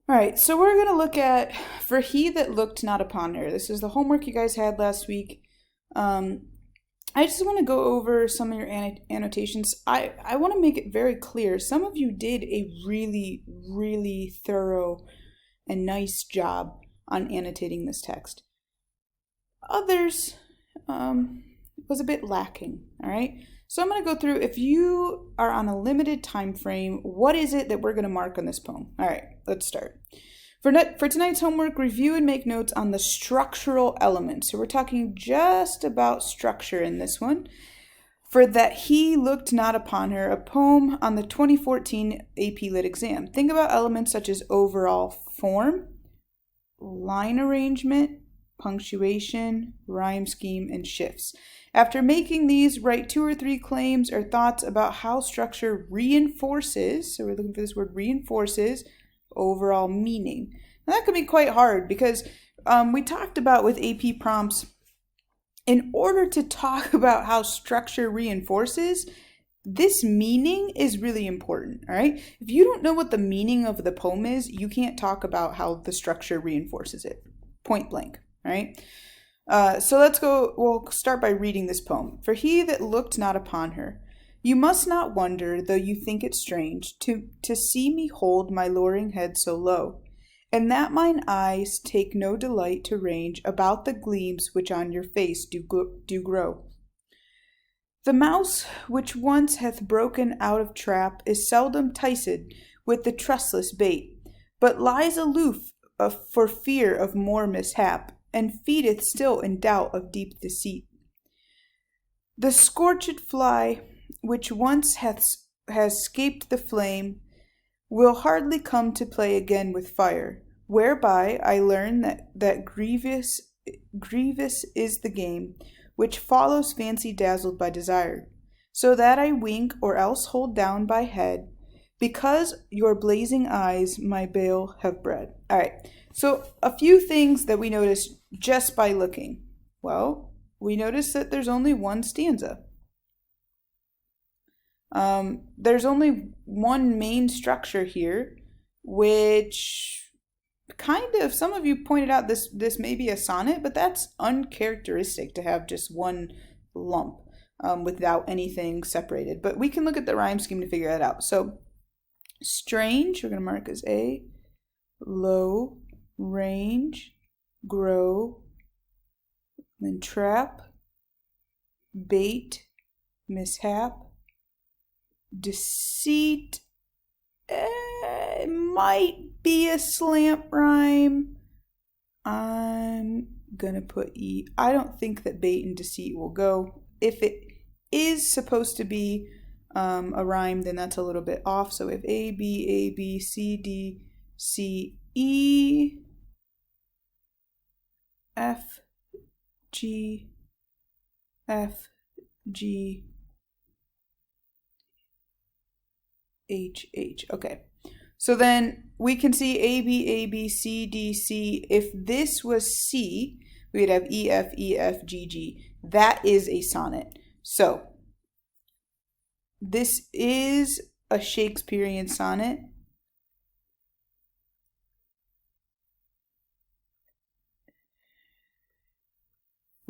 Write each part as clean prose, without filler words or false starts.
All right, so we're going to look at For He That Looked Not Upon Her. This is the homework you guys had last week. Um, I just want to go over some of your annotations. I want to make it very clear. Some of you did a really, really thorough and nice job on annotating this text. Others was a bit lacking, all right? So I'm going to go through, if you are on a limited time frame, what is it that we're going to mark on this poem? All right, let's start. For tonight's homework, review and make notes on the structural elements. So we're talking just about structure in this one. For That He Looked Not Upon Her, a poem on the 2014 AP Lit exam. Think about elements such as overall form, line arrangement, punctuation, rhyme scheme, and shifts. After making these, write 2 or 3 claims or thoughts about how structure reinforces, so we're looking for this word reinforces, overall meaning. Now that can be quite hard because we talked about with AP prompts, in order to talk about how structure reinforces, this meaning is really important, all right? If you don't know what the meaning of the poem is, you can't talk about how the structure reinforces it, point blank, all right? So let's go, we'll start by reading this poem. For he that looked not upon her. You must not wonder, though you think it strange, to see me hold my lowering head so low, and that mine eyes take no delight to range about the gleams which on your face do grow. The mouse which once hath broken out of trap is seldom ticed with the trustless bait, but lies aloof for fear of more mishap, and feedeth still in doubt of deep deceit. The scorched fly, which once has scaped the flame, will hardly come to play again with fire, whereby I learn that grievous is the game, which follows fancy dazzled by desire, so that I wink or else hold down by head, because your blazing eyes my bale have bred. All right, so a few things that we notice just by looking. Well, we notice that there's only one stanza. There's only one main structure here, which kind of, some of you pointed out this may be a sonnet, but that's uncharacteristic to have just one lump without anything separated. But we can look at the rhyme scheme to figure that out. So strange, we're going to mark as A, low, range, grow, then trap, bait, mishap, deceit. It might be a slant rhyme. I'm gonna put E. I don't think that bait and deceit will go. If it is supposed to be a rhyme, then that's a little bit off. So if A, B, C, D, C, E, F, G, F, G, H, H. Okay. So then we can see A, B, C, D, C. If this was C, we'd have E, F, G, G. That is a sonnet. So this is a Shakespearean sonnet.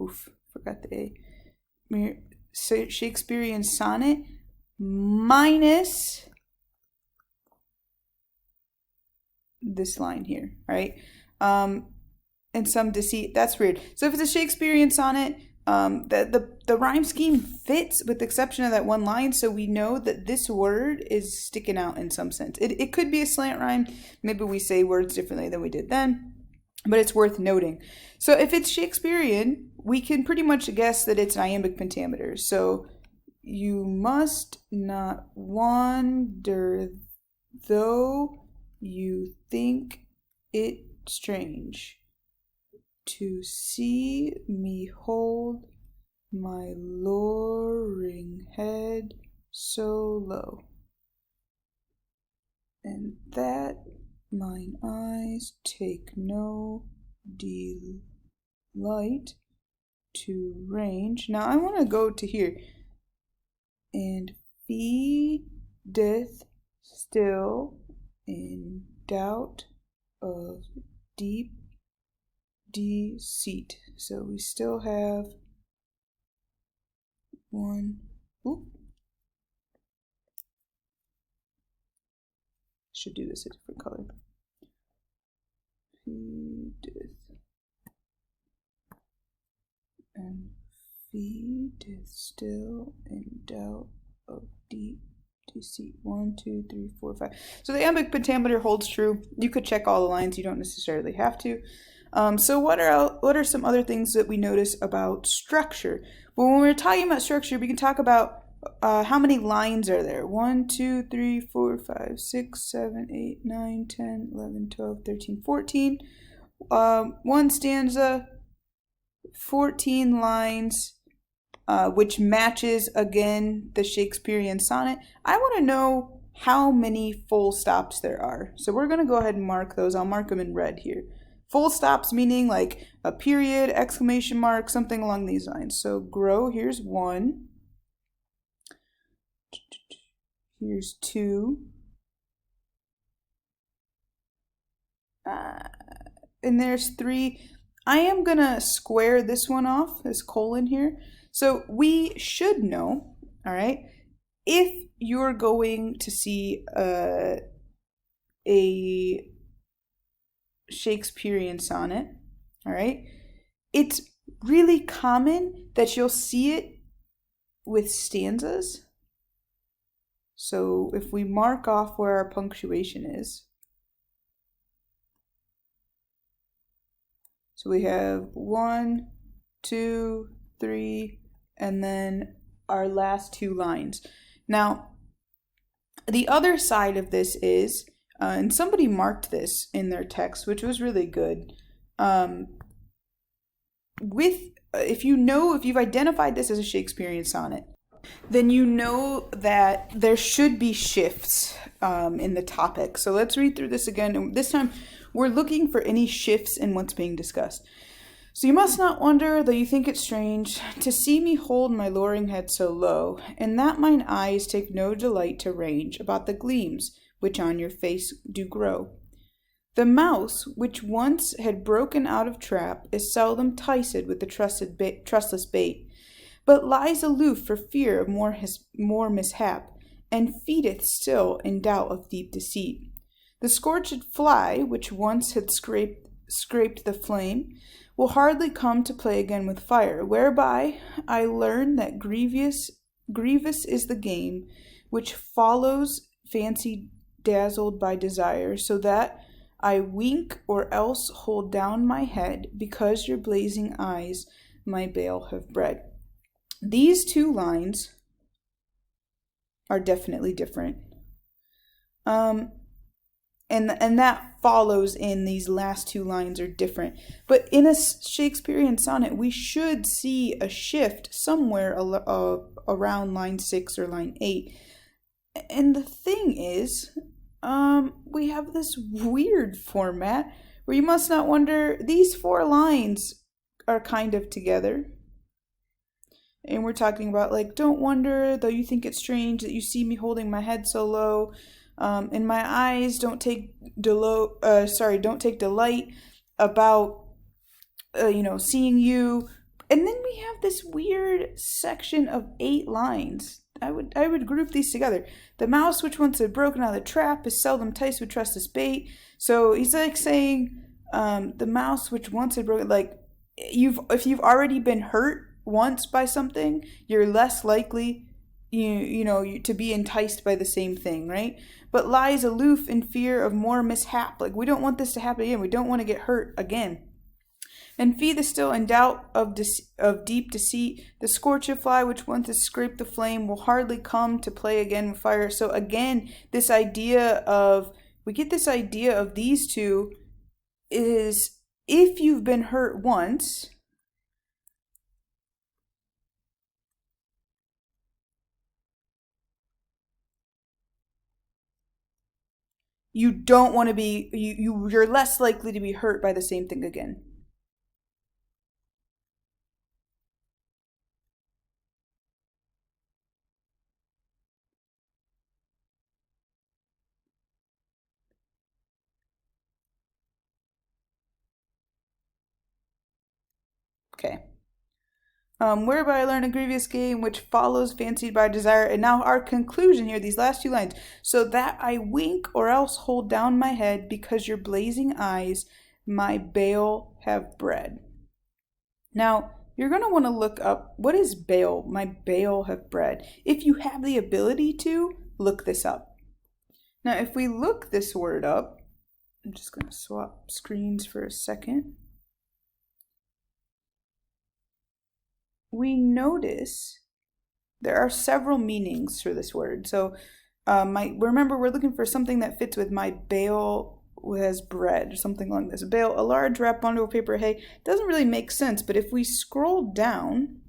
Oof, forgot the A. Shakespearean sonnet minus this line here, right? And some deceit. That's weird. So if it's a Shakespearean sonnet, the rhyme scheme fits with the exception of that one line, so we know that this word is sticking out in some sense. It could be a slant rhyme. Maybe we say words differently than we did then, but it's worth noting. So if it's Shakespearean, we can pretty much guess that it's an iambic pentameter. So you must not wonder, though you think it strange, to see me hold my lowering head so low, and that mine eyes take no delight to range. Now I want to go to here. And feedeth still in doubt of deep deceit. So we still have one. Oop. Should do this a different color. Feedeth and feedeth still in doubt of deep deceit. 1, 2, 3, 4, 5. So the iambic pentameter holds true. You could check all the lines. You don't necessarily have to. So what are some other things that we notice about structure? Well, when we're talking about structure, we can talk about how many lines are there? 1, 2, 3, 4, 5, 6, 7, 8, 9, 10, 11, 12, 13, 14. One stanza, 14 lines, which matches, again, the Shakespearean sonnet. I want to know how many full stops there are. So we're going to go ahead and mark those. I'll mark them in red here. Full stops meaning like a period, exclamation mark, something along these lines. So grow, here's 1. Here's 2. And there's 3. I am going to square this one off, this colon here. So we should know, all right, if you're going to see a Shakespearean sonnet, all right, it's really common that you'll see it with stanzas. So if we mark off where our punctuation is, so we have 1, 2, 3, and then our last 2 lines. Now, the other side of this is, and somebody marked this in their text, which was really good. If you've identified this as a Shakespearean sonnet, then you know that there should be shifts in the topic. So let's read through this again. And this time, we're looking for any shifts in what's being discussed. So you must not wonder, though you think it strange, to see me hold my lowering head so low, and that mine eyes take no delight to range about the gleams which on your face do grow. The mouse, which once had broken out of trap, is seldom ticed with the trustless bait, but lies aloof for fear of more mishap, and feedeth still in doubt of deep deceit. The scorched fly, which once had scraped the flame, will hardly come to play again with fire, whereby I learn that grievous is the game which follows fancy dazzled by desire, so that I wink or else hold down my head, because your blazing eyes my bale have bred. These 2 lines are definitely different. And that follows in these last 2 lines are different. But in a Shakespearean sonnet, we should see a shift somewhere around line 6 or line 8. And the thing is, we have this weird format where you must not wonder, these 4 lines are kind of together. And we're talking about, like, don't wonder, though you think it strange that you see me holding my head so low. And my eyes don't take delight about, seeing you. And then we have this weird section of 8 lines. I would group these together. The mouse which once had broken out of the trap is seldom ticed with trustless bait. So he's like saying, the mouse which once had broken, like, if you've already been hurt once by something, you're less likely to be enticed by the same thing, right? But lies aloof in fear of more mishap. Like, we don't want this to happen again. We don't want to get hurt again. And feed the still in doubt of deep deceit. The scorched fly which once has scraped the flame will hardly come to play again with fire. So again, we get this idea of these 2 is, if you've been hurt once, you don't want to be, you're less likely to be hurt by the same thing again. Okay. Whereby I learned a grievous game which follows fancied by desire. And now our conclusion here, these last two lines. So that I wink or else hold down my head because your blazing eyes my bale have bred. Now, you're going to want to look up, what is bale? My bale have bred. If you have the ability to, look this up. Now, if we look this word up, I'm just going to swap screens for a second. We notice there are several meanings for this word. So remember, we're looking for something that fits with my bale has bred, or something along this. A bale, a large wrapped bundle of paper hay. Doesn't really make sense, but if we scroll down,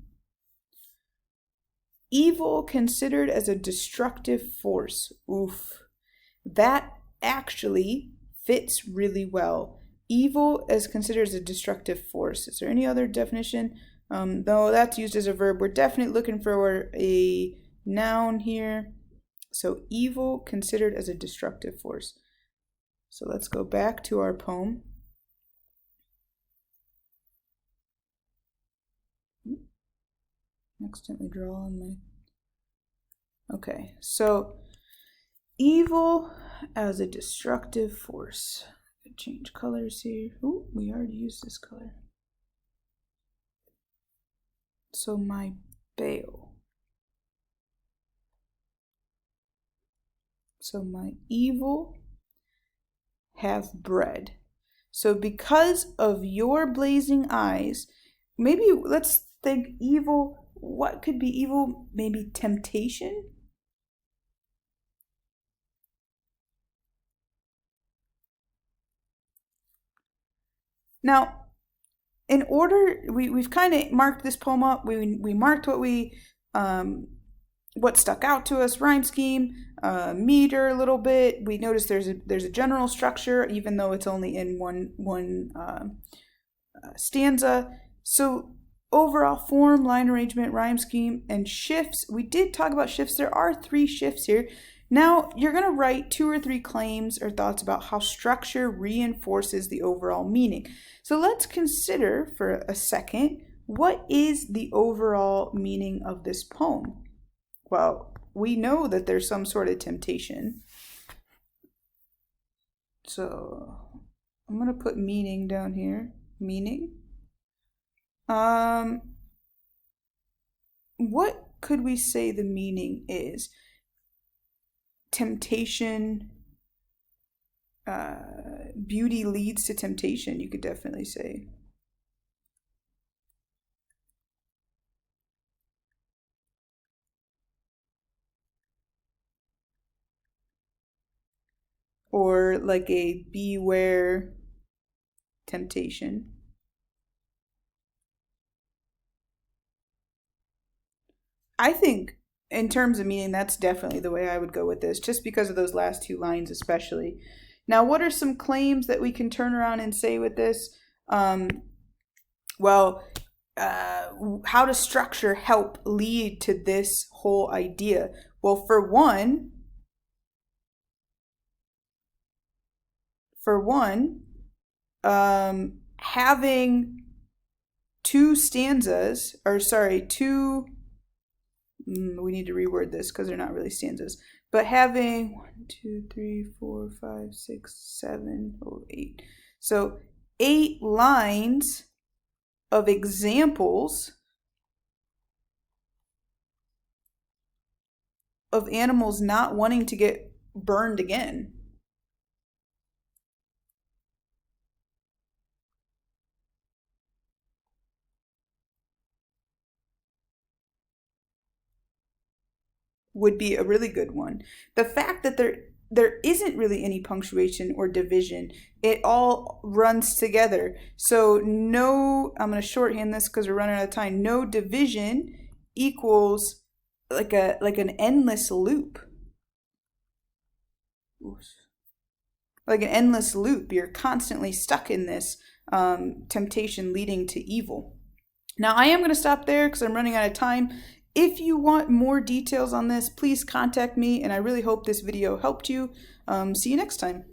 evil considered as a destructive force. Oof. That actually fits really well. Evil as considered as a destructive force. Is there any other definition? Though that's used as a verb. We're definitely looking for a noun here. So evil considered as a destructive force. So let's go back to our poem. Accidentally draw on my... Okay, so evil as a destructive force. Change colors here. Oh, we already used this color. So my bale. So my evil have bred. So because of your blazing eyes, maybe let's think evil. What could be evil? Maybe temptation? Now, in order, we've kind of marked this poem up. We marked what stuck out to us, rhyme scheme, meter a little bit. We noticed there's a general structure, even though it's only in one stanza. So overall form, line arrangement, rhyme scheme, and shifts. We did talk about shifts. There are 3 shifts here. Now you're going to write 2 or 3 claims or thoughts about how structure reinforces the overall meaning. So let's consider for a second, what is the overall meaning of this poem? Well, we know that there's some sort of temptation. So I'm going to put meaning down here. Meaning. What could we say the meaning is? Temptation. Beauty leads to temptation, you could definitely say. Or like a beware temptation. I think in terms of meaning, that's definitely the way I would go with this, just because of those last 2 lines especially. Now, what are some claims that we can turn around and say with this? How does structure help lead to this whole idea? Well, for one, having 2 stanzas, we need to reword this because they're not really stanzas, but having 1, 2, 3, 4, 5, 6, 7, 8. So 8 lines of examples of animals not wanting to get burned again. Would be a really good one. The fact that there isn't really any punctuation or division, it all runs together. So no, I'm going to shorthand this because we're running out of time. No division equals like an endless loop. Like an endless loop. You're constantly stuck in this temptation leading to evil. Now I am going to stop there because I'm running out of time. If you want more details on this, please contact me, and I really hope this video helped you. See you next time.